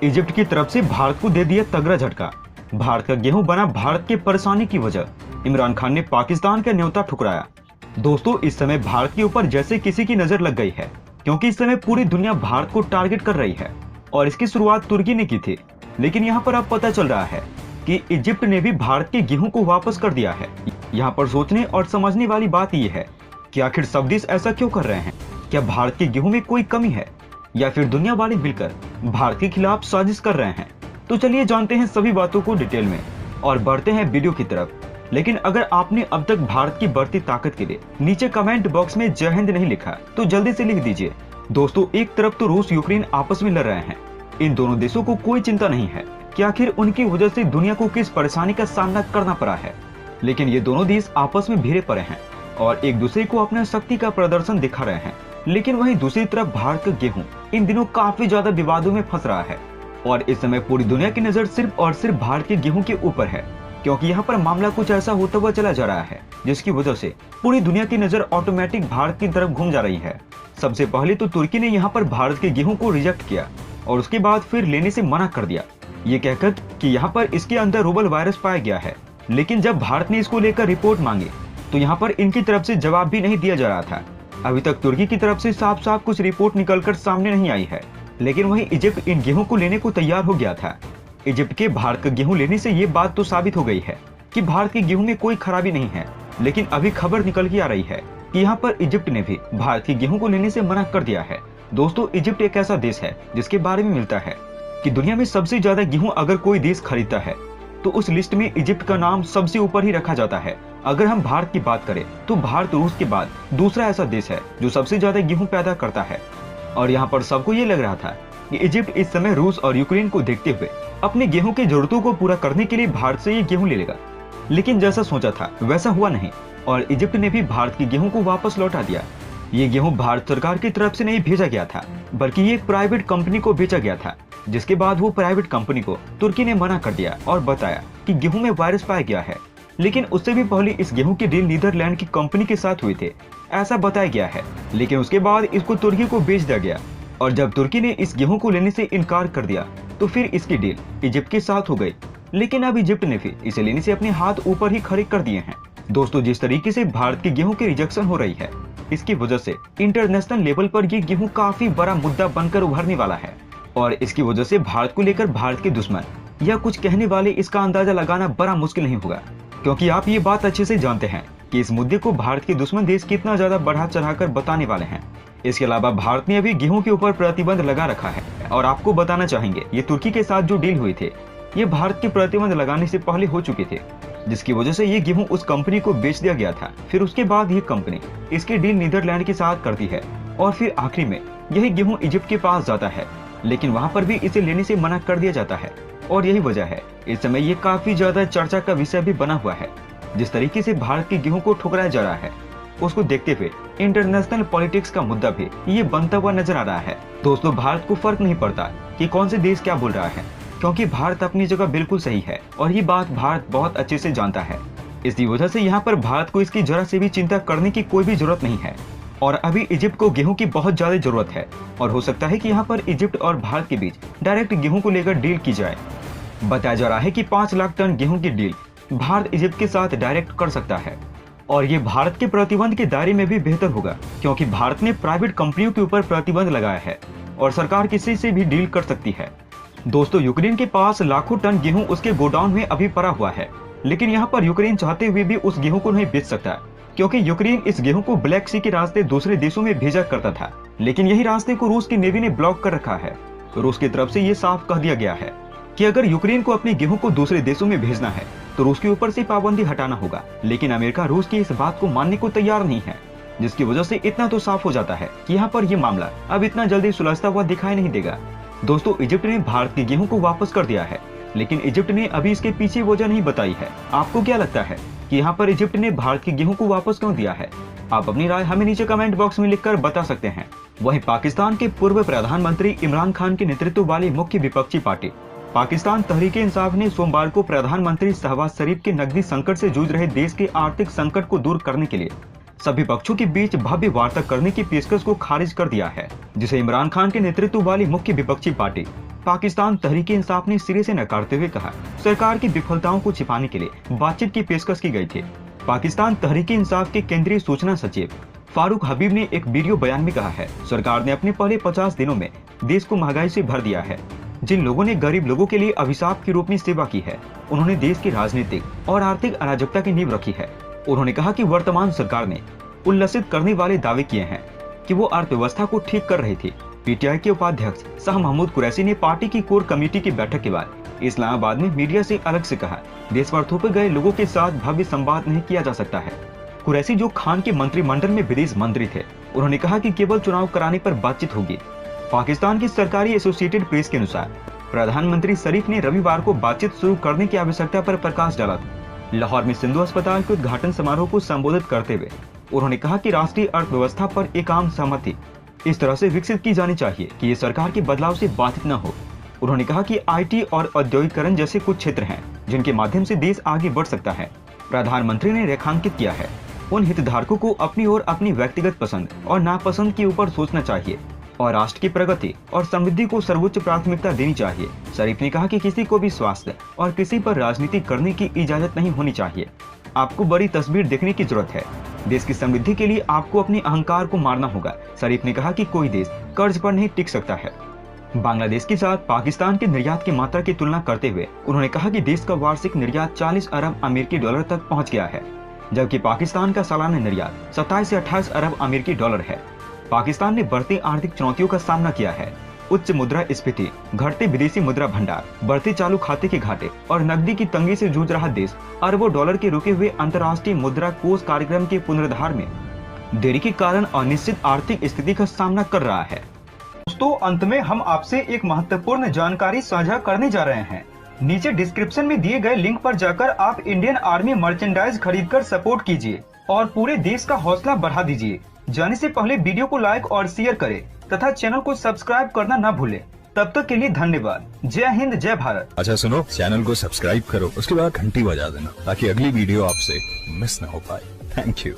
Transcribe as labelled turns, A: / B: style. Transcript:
A: Egypt की तरफ से भारत को दे दिया तगड़ा झटका। भारत का गेहूं बना भारत के परेशानी की वजह। इमरान खान ने पाकिस्तान का न्योता ठुकराया। दोस्तों, इस समय भारत के ऊपर जैसे किसी की नजर लग गई है, क्योंकि इस समय पूरी दुनिया भारत को टारगेट कर रही है और इसकी शुरुआत तुर्की ने की थी। लेकिन यहाँ पर अब पता चल रहा है कि इजिप्ट ने भी भारत के गेहूं को वापस कर दिया है। यहाँ पर सोचने और समझने वाली बात यह है कि आखिर सब देश ऐसा क्यों कर रहे हैं? क्या भारत के गेहूं में कोई कमी है या फिर दुनिया वाले मिलकर भारत के खिलाफ साजिश कर रहे हैं? तो चलिए जानते हैं सभी बातों को डिटेल में और बढ़ते हैं वीडियो की तरफ। लेकिन अगर आपने अब तक भारत की बढ़ती ताकत के लिए नीचे कमेंट बॉक्स में जय हिंद नहीं लिखा तो जल्दी से लिख दीजिए। दोस्तों, एक तरफ तो रूस यूक्रेन आपस में लड़ रहे हैं। इन दोनों देशों को कोई चिंता नहीं है कि आखिर उनकी वजह से दुनिया को किस परेशानी का सामना करना पड़ा है। लेकिन ये दोनों देश आपस में भिड़े पड़े हैं और एक दूसरे को अपना शक्ति का प्रदर्शन दिखा रहे हैं। लेकिन वहीं दूसरी तरफ भारत का गेहूं इन दिनों काफी ज्यादा विवादों में फंस रहा है और इस समय पूरी दुनिया की नजर सिर्फ और सिर्फ भारत के गेहूं के ऊपर है, क्योंकि यहाँ पर मामला कुछ ऐसा होता हुआ चला जा रहा है जिसकी वजह से पूरी दुनिया की नजर ऑटोमेटिक भारत की तरफ घूम जा रही है। सबसे पहले तो तुर्की ने यहाँ पर भारत के गेहूं को रिजेक्ट किया और उसके बाद फिर लेने से मना कर दिया, ये कहकर कि यहाँ पर इसके अंदर रूबल वायरस पाया गया है। लेकिन जब भारत ने इसको लेकर रिपोर्ट मांगी तो यहाँ पर इनकी तरफ से जवाब भी नहीं दिया जा रहा था। अभी तक तुर्की की तरफ से साफ साफ कुछ रिपोर्ट निकलकर सामने नहीं आई है। लेकिन वहीं इजिप्ट इन गेहूं को लेने को तैयार हो गया था। इजिप्ट के भारत का गेहूं लेने से ये बात तो साबित हो गई है कि भारत के गेहूं में कोई खराबी नहीं है। लेकिन अभी खबर निकल के आ रही है कि यहाँ पर इजिप्ट ने भी भारत के गेहूं को लेने से मना कर दिया है। दोस्तों, इजिप्ट एक ऐसा देश है जिसके बारे में मिलता है कि दुनिया में सबसे ज्यादा गेहूं अगर कोई देश खरीदता है तो उस लिस्ट में इजिप्ट का नाम सबसे ऊपर ही रखा जाता है। अगर हम भारत की बात करें तो भारत रूस के बाद दूसरा ऐसा देश है जो सबसे ज्यादा गेहूं पैदा करता है। और यहाँ पर सबको ये लग रहा था कि इजिप्ट इस समय रूस और यूक्रेन को देखते हुए अपने गेहूं की जरूरतों को पूरा करने के लिए भारत से ये गेहूं ले लेगा। लेकिन जैसा सोचा था वैसा हुआ नहीं और इजिप्ट ने भी भारत के गेहूं को वापस लौटा दिया। ये गेहूं भारत सरकार की तरफ से नहीं भेजा गया था, बल्कि ये एक प्राइवेट कंपनी को बेचा गया था, जिसके बाद वो प्राइवेट कंपनी को तुर्की ने मना कर दिया और बताया कि गेहूं में वायरस पाया गया है। लेकिन उससे भी पहले इस गेहूं की डील नीदरलैंड की कंपनी के साथ हुए थे, ऐसा बताया गया है। लेकिन उसके बाद इसको तुर्की को बेच दिया गया और जब तुर्की ने इस गेहूं को लेने से इनकार कर दिया तो फिर इसकी डील इजिप्ट के साथ हो गई। लेकिन अब इजिप्ट ने भी इसे लेने से अपने हाथ ऊपर ही खड़े कर दिए हैं। दोस्तों, जिस तरीके से भारत के गेहूं की रिजेक्शन हो रही है, इसकी वजह से इंटरनेशनल लेवल पर ये गेहूं काफी बड़ा मुद्दा बनकर उभरने वाला है और इसकी वजह से भारत को लेकर भारत के दुश्मन या कुछ कहने वाले इसका अंदाजा लगाना बड़ा मुश्किल नहीं होगा, क्योंकि आप ये बात अच्छे से जानते हैं कि इस मुद्दे को भारत के दुश्मन देश कितना ज्यादा बढ़ा चढ़ाकर बताने वाले हैं। इसके अलावा भारत ने अभी गेहूं के ऊपर प्रतिबंध लगा रखा है और आपको बताना चाहेंगे ये तुर्की के साथ जो डील हुई थे ये भारत के प्रतिबंध लगाने से पहले हो चुके थे, जिसकी वजह से ये गेहूं उस कंपनी को बेच दिया गया था। फिर उसके बाद ये कंपनी इसकी डील नीदरलैंड के साथ करती है और फिर आखिरी में यही गेहूं इजिप्ट के पास जाता है। लेकिन वहां पर भी इसे लेने से मना कर दिया जाता है और यही वजह है इस समय ये काफी ज्यादा चर्चा का विषय भी बना हुआ है। जिस तरीके से भारत के गेहूं को ठुकराया जा रहा है उसको देखते हुए इंटरनेशनल पॉलिटिक्स का मुद्दा भी ये बनता हुआ नजर आ रहा है। दोस्तों, भारत को फर्क नहीं पड़ता कि कौन से देश क्या बोल रहा है, क्योंकि भारत अपनी जगह बिल्कुल सही है और ये बात भारत बहुत अच्छे से जानता है। इसी वजह से यहाँ पर भारत को इसकी जरा से भी चिंता करने की कोई भी जरूरत नहीं है और अभी इजिप्ट को गेहूं की बहुत ज्यादा जरूरत है और हो सकता है कि यहाँ पर इजिप्ट और भारत के बीच डायरेक्ट गेहूं को लेकर डील की जाए। बताया जा रहा है कि 5 लाख टन गेहूं की डील भारत इजिप्ट के साथ डायरेक्ट कर सकता है और ये भारत के प्रतिबंध के दायरे में भी बेहतर होगा, क्योंकि भारत ने प्राइवेट कंपनियों के ऊपर प्रतिबंध लगाया है और सरकार किसी से भी डील कर सकती है। दोस्तों, यूक्रेन के पास लाखों टन गेहूं उसके गोडाउन में अभी पड़ा हुआ है, लेकिन यहाँ पर यूक्रेन चाहते हुए भी उस गेहूं को नहीं बेच सकता, क्योंकि यूक्रेन इस गेहूं को ब्लैक सी के रास्ते दूसरे देशों में भेजा करता था। लेकिन यही रास्ते को रूस की नेवी ने ब्लॉक कर रखा है। रूस की तरफ से ये साफ कह दिया गया है कि अगर यूक्रेन को अपने गेहूं को दूसरे देशों में भेजना है तो रूस के ऊपर से पाबंदी हटाना होगा। लेकिन अमेरिका रूस की इस बात को मानने को तैयार नहीं है, जिसकी वजह से इतना तो साफ हो जाता है कि यहाँ पर ये मामला अब इतना जल्दी सुलझता हुआ दिखाई नहीं देगा। दोस्तों, इजिप्ट ने भारत के गेहूं को वापस कर दिया है, लेकिन इजिप्ट ने अभी इसके पीछे वजह नहीं बताई है। आपको क्या लगता है कि यहाँ पर इजिप्ट ने भारत के गेहूं को वापस क्यों दिया है? आप अपनी राय हमें नीचे कमेंट बॉक्स में लिखकर बता सकते हैं। वहीं पाकिस्तान के पूर्व प्रधानमंत्री इमरान खान के नेतृत्व वाली मुख्य विपक्षी पार्टी पाकिस्तान तहरीक-ए-इंसाफ ने सोमवार को प्रधानमंत्री शहबाज शरीफ के नकदी संकट से जूझ रहे देश के आर्थिक संकट को दूर करने के लिए सभी पक्षों के बीच भव्य वार्ता करने की पेशकश को खारिज कर दिया है, जिसे इमरान खान के नेतृत्व वाली मुख्य विपक्षी पार्टी पाकिस्तान तहरीक-ए-इंसाफ ने सिरे से नकारते हुए कहा सरकार की विफलताओं को छिपाने के लिए बातचीत की पेशकश की गई थी। पाकिस्तान तहरीक-ए-इंसाफ के केंद्रीय सूचना सचिव फारूक हबीब ने एक वीडियो बयान में कहा है सरकार ने अपने पहले 50 दिनों में देश को महंगाई से भर दिया है। जिन लोगों ने गरीब लोगों के लिए अभिशाप के रूप में सेवा की है, उन्होंने देश की राजनीतिक और आर्थिक अराजकता की नींव रखी है। उन्होंने कहा कि वर्तमान सरकार ने उल्लसित करने वाले दावे किए हैं कि वो अर्थव्यवस्था को ठीक कर रही थी। पीटीआई के उपाध्यक्ष शाह महमूद कुरैशी ने पार्टी की कोर कमेटी की बैठक के बाद इस्लामाबाद में मीडिया से अलग से कहा देश पर थोपे गए लोगों के साथ भव्य संवाद नहीं किया जा सकता है। कुरैशी जो खान के मंत्रिमंडल में विदेश मंत्री थे, उन्होंने कहा कि केवल चुनाव कराने पर बातचीत होगी। पाकिस्तान की सरकारी एसोसिएटेड प्रेस के अनुसार प्रधानमंत्री शरीफ ने रविवार को बातचीत शुरू करने की आवश्यकता पर प्रकाश डाला था। लाहौर में सिंधु अस्पताल के उद्घाटन समारोह को संबोधित करते हुए उन्होंने कहा कि राष्ट्रीय अर्थव्यवस्था पर एक आम सहमति इस तरह से विकसित की जानी चाहिए कि ये सरकार के बदलाव से बाधित न हो। उन्होंने कहा कि आईटी और औद्योगिकरण जैसे कुछ क्षेत्र हैं जिनके माध्यम से देश आगे बढ़ सकता है। प्रधानमंत्री ने रेखांकित किया है उन हितधारकों को अपनी और अपनी व्यक्तिगत पसंद और नापसंद के ऊपर सोचना चाहिए और राष्ट्र की प्रगति और समृद्धि को सर्वोच्च प्राथमिकता देनी चाहिए। शरीफ ने कहा कि किसी को भी स्वास्थ्य और कृषि पर राजनीति करने की इजाजत नहीं होनी चाहिए। आपको बड़ी तस्वीर देखने की जरूरत है। देश की समृद्धि के लिए आपको अपने अहंकार को मारना होगा। शरीफ ने कहा कि कोई देश कर्ज पर नहीं टिक सकता है। बांग्लादेश के साथ पाकिस्तान के निर्यात की मात्रा की तुलना करते हुए उन्होंने कहा कि देश का वार्षिक निर्यात 40 अरब अमेरिकी डॉलर तक पहुंच गया है, जबकि पाकिस्तान का सालाना निर्यात 27 से 28 अरब अमेरिकी डॉलर है। पाकिस्तान ने बढ़ती आर्थिक चुनौतियों का सामना किया है। उच्च मुद्रा स्फीति, घटते विदेशी मुद्रा भंडार, बढ़ते चालू खाते के घाटे और नकदी की तंगी से जूझ रहा देश अरबों डॉलर के रुके हुए अंतर्राष्ट्रीय मुद्रा कोष कार्यक्रम के पुनरुद्धार में देरी के कारण अनिश्चित आर्थिक स्थिति का सामना कर रहा है। दोस्तों, अंत में हम आपसे एक महत्वपूर्ण जानकारी साझा करने जा रहे हैं। नीचे डिस्क्रिप्शन में दिए गए लिंक पर जाकर आप इंडियन आर्मी मर्चेंडाइज खरीदकर सपोर्ट कीजिए और पूरे देश का हौसला बढ़ा दीजिए। जाने से पहले वीडियो को लाइक और शेयर करें तथा चैनल को सब्सक्राइब करना न भूलें। तब तक के लिए धन्यवाद। जय हिंद, जय भारत।
B: अच्छा सुनो, चैनल को सब्सक्राइब करो, उसके बाद घंटी बजा देना ताकि अगली वीडियो आपसे मिस न हो पाए। Thank you.